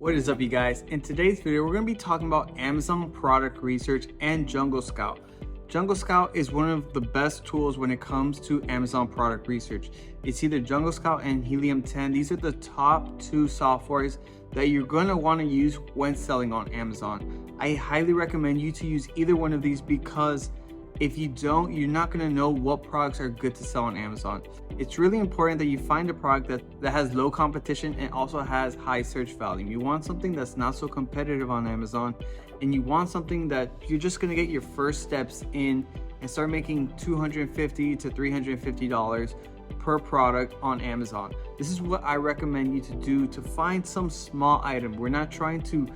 What is up, you guys? In today's video, we're going to be talking about Amazon product research and Jungle Scout. Jungle Scout is one of the best tools when it comes to Amazon product research. It's either Jungle Scout and Helium 10. These are the top two softwares that you're going to want to use when selling on Amazon. I highly recommend you to use either one of these because if you don't, you're not going to know what products are good to sell on Amazon. It's really important that you find a product that has low competition and also has high search value. You want something that's not so competitive on Amazon, and you want something that you're just going to get your first steps in and start making $250 to $350 per product on Amazon. This is what I recommend you to do to find some small item. We're not trying to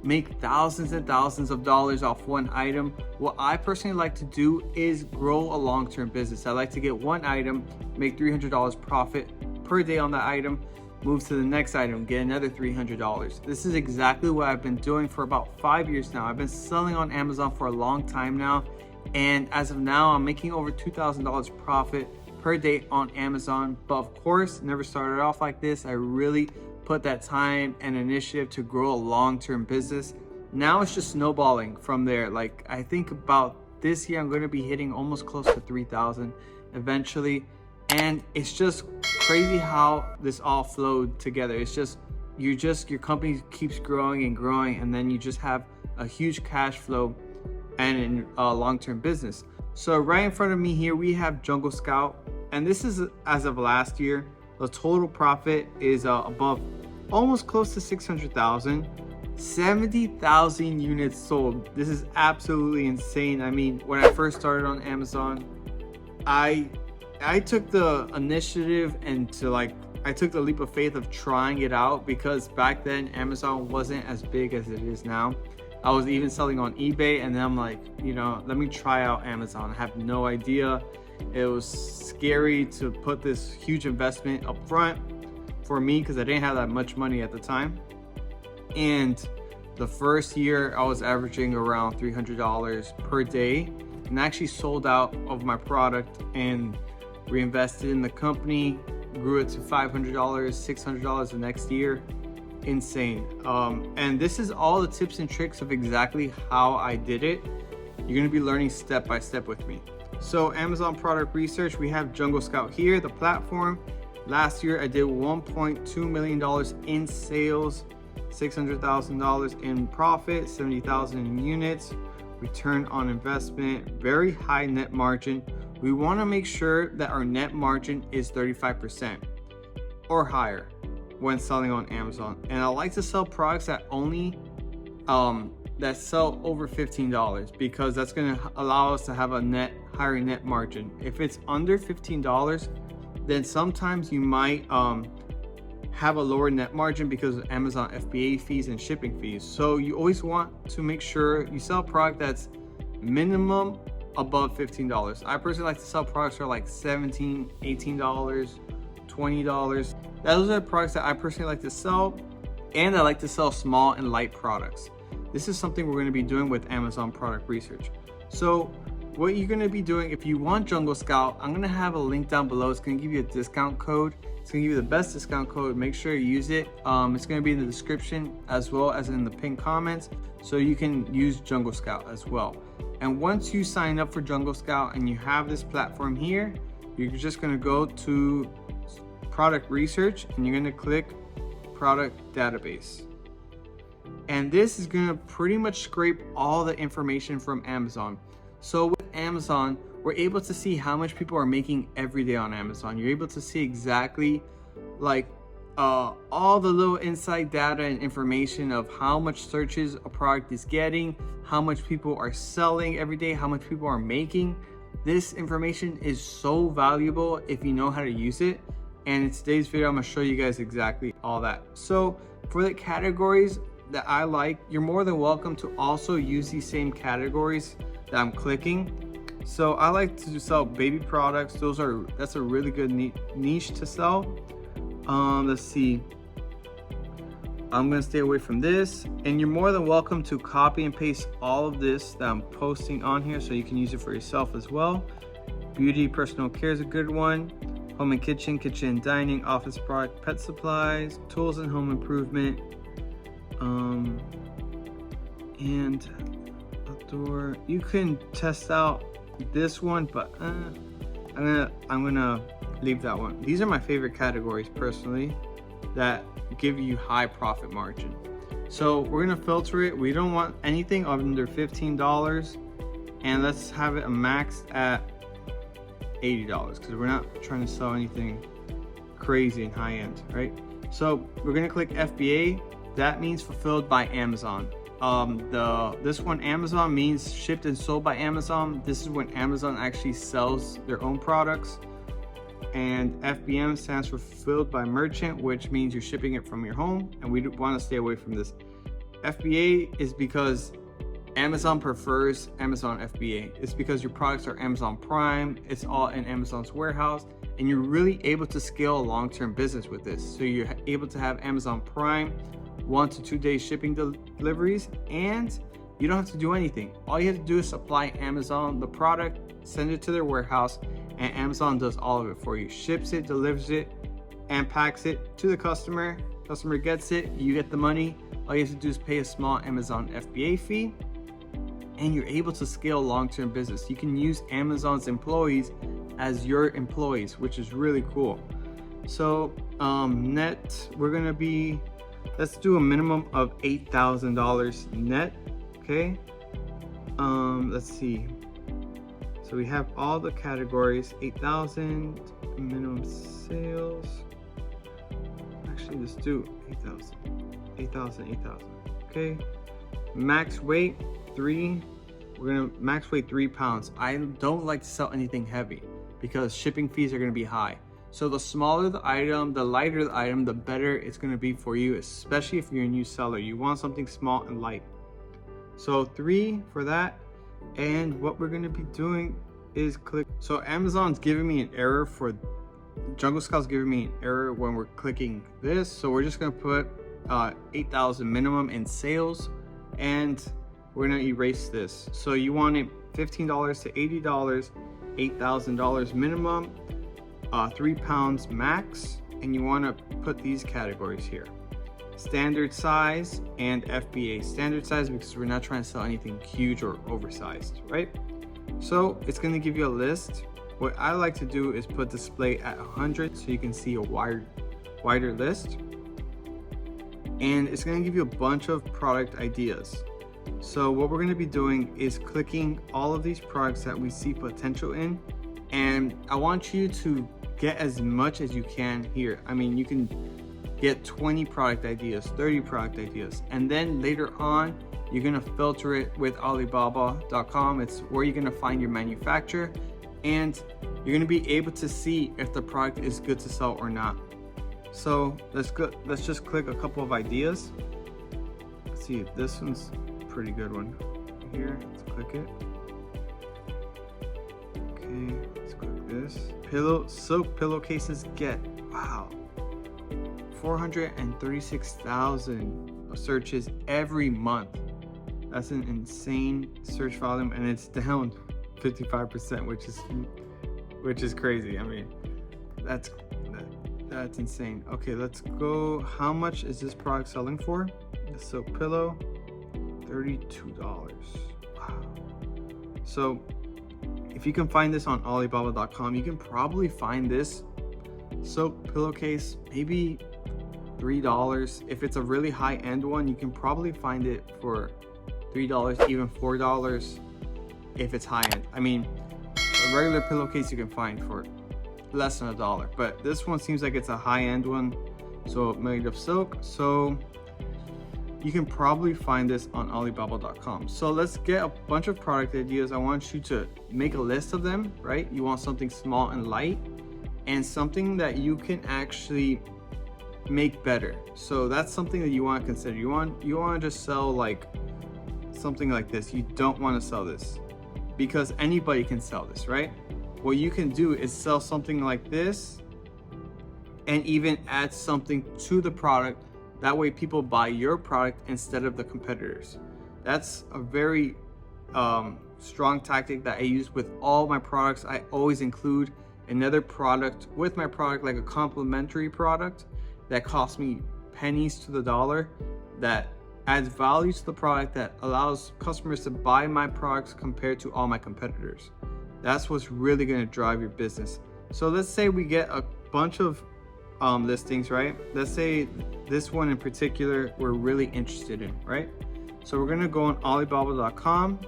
make thousands and thousands of dollars off one item. What I personally like to do is grow a long-term business. I like to get one item, make $300 profit per day on that item, move to the next item, get another $300. This is exactly what I've been doing for about 5 years now. I've been selling on Amazon for a long time now, and as of now, I'm making over $2,000 profit per day on Amazon. But of course, never started off like this. I really put that time and initiative to grow a long-term business. Now it's just snowballing from there. Like, I think about this year, I'm going to be hitting almost close to 3,000 eventually. And it's just crazy how this all flowed together. It's just, your company keeps growing and growing, and then you just have a huge cash flow and a long-term business. So right in front of me here, we have Jungle Scout, and this is as of last year. The total profit is above almost close to 600,000, 70,000 units sold. This is absolutely insane. I mean, when I first started on Amazon, I took the initiative and I took the leap of faith of trying it out, because back then Amazon wasn't as big as it is now. I was even selling on eBay, and then I'm like, let me try out Amazon. I have no idea. It was scary to put this huge investment up front for me because I didn't have that much money at the time. And the first year I was averaging around $300 per day, and I actually sold out of my product and reinvested in the company, grew it to $500, $600 the next year. Insane. And this is all the tips and tricks of exactly how I did it. You're going to be learning step by step with me. So Amazon product research, we have Jungle Scout here, the platform. Last year I did $1.2 million in sales, $600,000 in profit, 70,000 in units, return on investment, very high net margin. We want to make sure that our net margin is 35% or higher when selling on Amazon. And I like to sell products that only that sell over $15, because that's going to allow us to have a higher net margin. If it's under $15, then sometimes you might have a lower net margin because of Amazon FBA fees and shipping fees. So you always want to make sure you sell a product that's minimum above $15. I personally like to sell products that are like $17, $18, $20. Those are the products that I personally like to sell, and I like to sell small and light products. This is something we're going to be doing with Amazon product research. So what you're going to be doing, if you want Jungle Scout, I'm going to have a link down below. It's going to give you a discount code. It's going to give you the best discount code. Make sure you use it. It's going to be in the description as well as in the pinned comments, so you can use Jungle Scout as well. And once you sign up for Jungle Scout and you have this platform here, you're just going to go to product research and you're going to click product database. And this is going to pretty much scrape all the information from Amazon. So with Amazon, we're able to see how much people are making every day on Amazon. You're able to see exactly all the little inside data and information of how much searches a product is getting, how much people are selling every day, how much people are making. This information is so valuable if you know how to use it. And in today's video, I'm going to show you guys exactly all that. So for the categories that I like, you're more than welcome to also use these same categories that I'm clicking. So I like to sell baby products. That's a really good niche to sell. Let's see. I'm gonna stay away from this, and you're more than welcome to copy and paste all of this that I'm posting on here so you can use it for yourself as well. Beauty, personal care is a good one. Home and kitchen, kitchen and dining, office product, pet supplies, tools and home improvement, And outdoor, you can test out this one, but I'm gonna leave that one. These are my favorite categories personally that give you high profit margin. So we're gonna filter it. We don't want anything under $15, and let's have it maxed at $80 because we're not trying to sell anything crazy and high end, right? So we're gonna click FBA. That means fulfilled by Amazon. This one, Amazon, means shipped and sold by Amazon. This is when Amazon actually sells their own products. And FBM stands for fulfilled by merchant, which means you're shipping it from your home, and we want to stay away from this. FBA is because Amazon prefers Amazon FBA. It's because your products are Amazon Prime, it's all in Amazon's warehouse, and you're really able to scale a long-term business with this. So you're able to have Amazon Prime 1 to 2 day shipping deliveries, and you don't have to do anything. All you have to do is supply Amazon the product, send it to their warehouse, and Amazon does all of it for you. Ships it, delivers it, and packs it to the customer. Customer gets it, you get the money. All you have to do is pay a small Amazon FBA fee, and you're able to scale long-term business. You can use Amazon's employees as your employees, which is really cool. So net, we're gonna be, let's do a minimum of $8,000 net. Okay, let's see. So we have all the categories. 8,000 minimum sales. Actually, let's do 8,000. 8,000. Okay, max weight 3. We're gonna max weight 3 pounds. I don't like to sell anything heavy because shipping fees are gonna be high. So the smaller the item, the lighter the item, the better it's gonna be for you, especially if you're a new seller. You want something small and light. So 3 for that. And what we're gonna be doing is click. So Amazon's giving me an error for 𝗛𝙀𝗃𝗄's giving me an error when we're clicking this. So we're just gonna put 8,000 minimum in sales, and we're gonna erase this. So you want it $15 to $80, $8,000 minimum, 3 pounds max, and you want to put these categories here: standard size and FBA. Standard size because we're not trying to sell anything huge or oversized, right? So it's going to give you a list. What I like to do is put display at 100 so you can see a wider list, and it's going to give you a bunch of product ideas. So what we're going to be doing is clicking all of these products that we see potential in, and I want you to get as much as you can here. I mean, you can get 20 product ideas, 30 product ideas, and then later on you're gonna filter it with Alibaba.com. It's where you're gonna find your manufacturer, and you're gonna be able to see if the product is good to sell or not. So let's just click a couple of ideas. Let's see, this one's a pretty good one. Here, let's click it. Okay, let's click this. Silk pillowcases get, wow, 436,000 searches every month. That's an insane search volume, and it's down 55%, which is crazy. I mean, that's insane. Okay, let's go. How much is this product selling for? The silk pillow, $32. Wow. So if you can find this on Alibaba.com, you can probably find this silk pillowcase maybe $3. If it's a really high-end one, you can probably find it for $3, even $4 if it's high-end. I mean, a regular pillowcase you can find for less than $1, but this one seems like it's a high-end one, so made of silk. So you can probably find this on Alibaba.com. So let's get a bunch of product ideas. I want you to make a list of them, right? You want something small and light, and something that you can actually make better. So that's something that you want to consider. You want to just sell like something like this. You don't want to sell this because anybody can sell this, right? What you can do is sell something like this and even add something to the product. That way people buy your product instead of the competitors. That's a very strong tactic that I use with all my products. I always include another product with my product, like a complementary product that costs me pennies to the dollar, that adds value to the product that allows customers to buy my products compared to all my competitors. That's what's really going to drive your business. So let's say we get a bunch of listings, right? Let's say this one in particular we're really interested in, right? So we're going to go on Alibaba.com.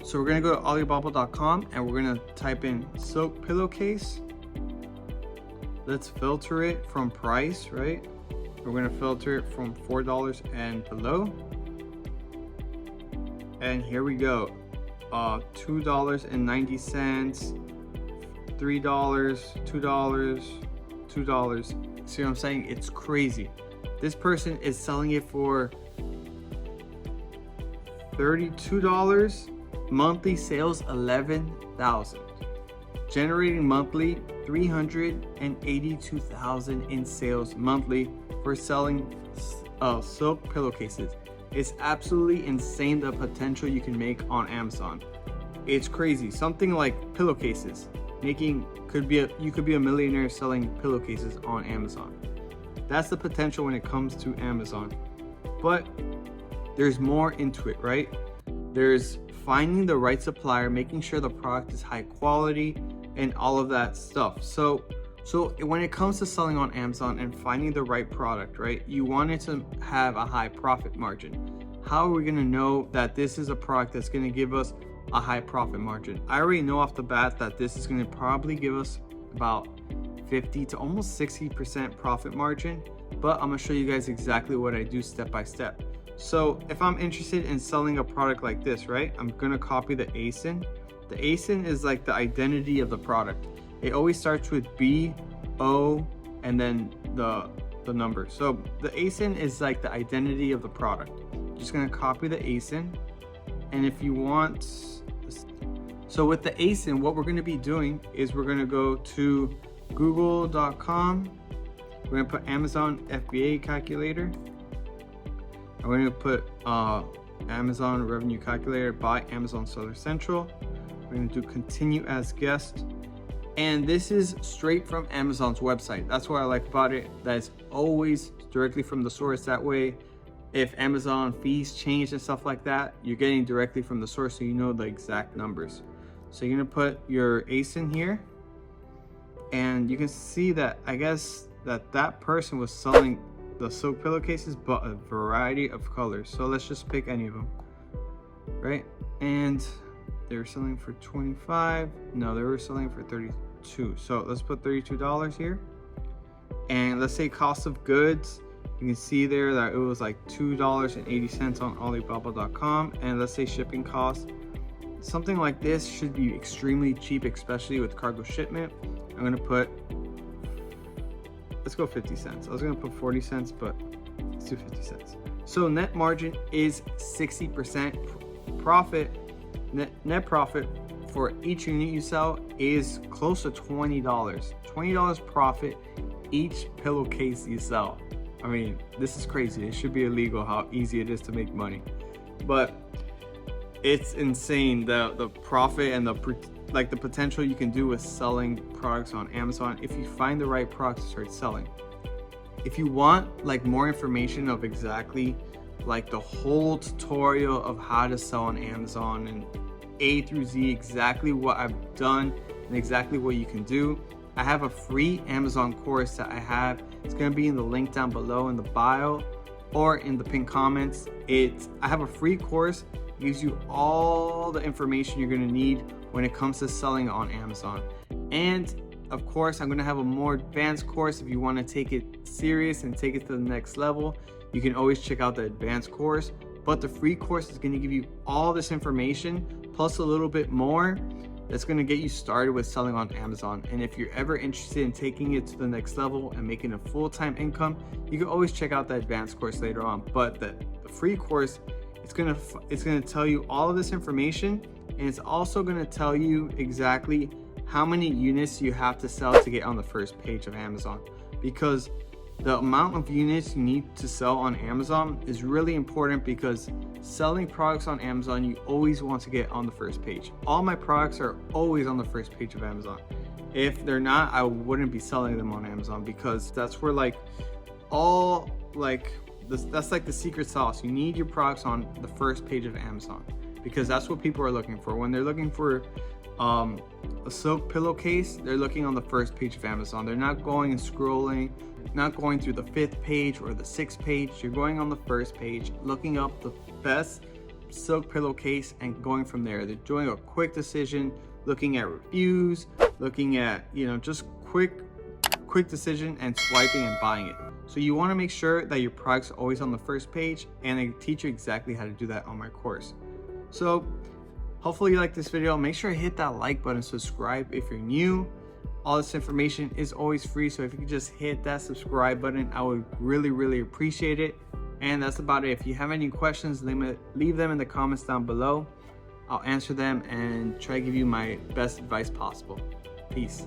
So we're going to go to Alibaba.com and we're going to type in silk pillowcase. Let's filter it from price, right? We're going to filter it from $4 and below. And here we go. $2.90, $3, $2, $2. See what I'm saying? It's crazy. This person is selling it for $32. Monthly sales 11,000. Generating monthly 382,000 in sales monthly for selling silk pillowcases. It's absolutely insane the potential you can make on Amazon. It's crazy. Something like pillowcases, you could be a millionaire selling pillowcases on Amazon. That's the potential when it comes to Amazon. But there's more into it, right? There's finding the right supplier, making sure the product is high quality, and all of that stuff. So when it comes to selling on Amazon and finding the right product, right, you want it to have a high profit margin. How are we going to know that this is a product that's going to give us a high profit margin? I already know off the bat that this is going to probably give us about 50 to almost 60% profit margin, but I'm going to show you guys exactly what I do step by step. So if I'm interested in selling a product like this, right, I'm going to copy the ASIN. The ASIN is like the identity of the product. It always starts with B, O, and then the number. So the ASIN is like the identity of the product. Just going to copy the ASIN. And if you want, so with the ASIN, what we're going to be doing is we're going to go to google.com. We're going to put Amazon FBA calculator. I'm going to put Amazon revenue calculator by Amazon Seller Central. We're going to do continue as guest. And this is straight from Amazon's website. That's what I like about it. That is always directly from the source. That way, if Amazon fees change and stuff like that, you're getting directly from the source, so you know the exact numbers. So you're going to put your ASIN here. And you can see that, I guess, that person was selling the silk pillowcases, but a variety of colors. So let's just pick any of them, right? And they were selling for 25. No, they were selling for 32. So let's put $32 here. And let's say cost of goods. You can see there that it was like $2.80 on Alibaba.com. And let's say shipping costs. Something like this should be extremely cheap, especially with cargo shipment. I'm gonna put, let's go 50 cents. I was gonna put 40 cents, but let's do 50 cents. So net margin is 60% profit. Net profit for each unit you sell is close to $20. $20 profit each pillowcase you sell. I mean, this is crazy. It should be illegal how easy it is to make money, but it's insane the profit and the potential you can do with selling products on Amazon if you find the right products to start selling. If you want like more information of exactly like the whole tutorial of how to sell on Amazon and A through Z, exactly what I've done and exactly what you can do, I have a free Amazon course that I have. It's going to be in the link down below in the bio or in the pinned comments. I have a free course. It gives you all the information you're going to need when it comes to selling on Amazon. And of course, I'm going to have a more advanced course. If you want to take it serious and take it to the next level, you can always check out the advanced course. But the free course is going to give you all this information plus a little bit more that's going to get you started with selling on Amazon. And if you're ever interested in taking it to the next level and making a full-time income, you can always check out the advanced course later on. But the free course, it's going to tell you all of this information, and it's also going to tell you exactly how many units you have to sell to get on the first page of Amazon, because the amount of units you need to sell on Amazon is really important, because selling products on Amazon, you always want to get on the first page. All my products are always on the first page of Amazon. If they're not, I wouldn't be selling them on Amazon, because that's where all that's like the secret sauce. You need your products on the first page of Amazon, because that's what people are looking for. When they're looking for a silk pillowcase, they're looking on the first page of Amazon. They're not going and scrolling, not going through the 5th page or the 6th page. You're going on the first page, looking up the best silk pillowcase and going from there. They're doing a quick decision, looking at reviews, looking at, just quick decision and swiping and buying it. So you want to make sure that your product's always on the first page, and I teach you exactly how to do that on my course. So hopefully you like this video. Make sure to hit that like button, subscribe if you're new. All this information is always free, so if you could just hit that subscribe button, I would really appreciate it. And that's about it. If you have any questions, leave them in the comments down below. I'll answer them and try to give you my best advice possible. Peace.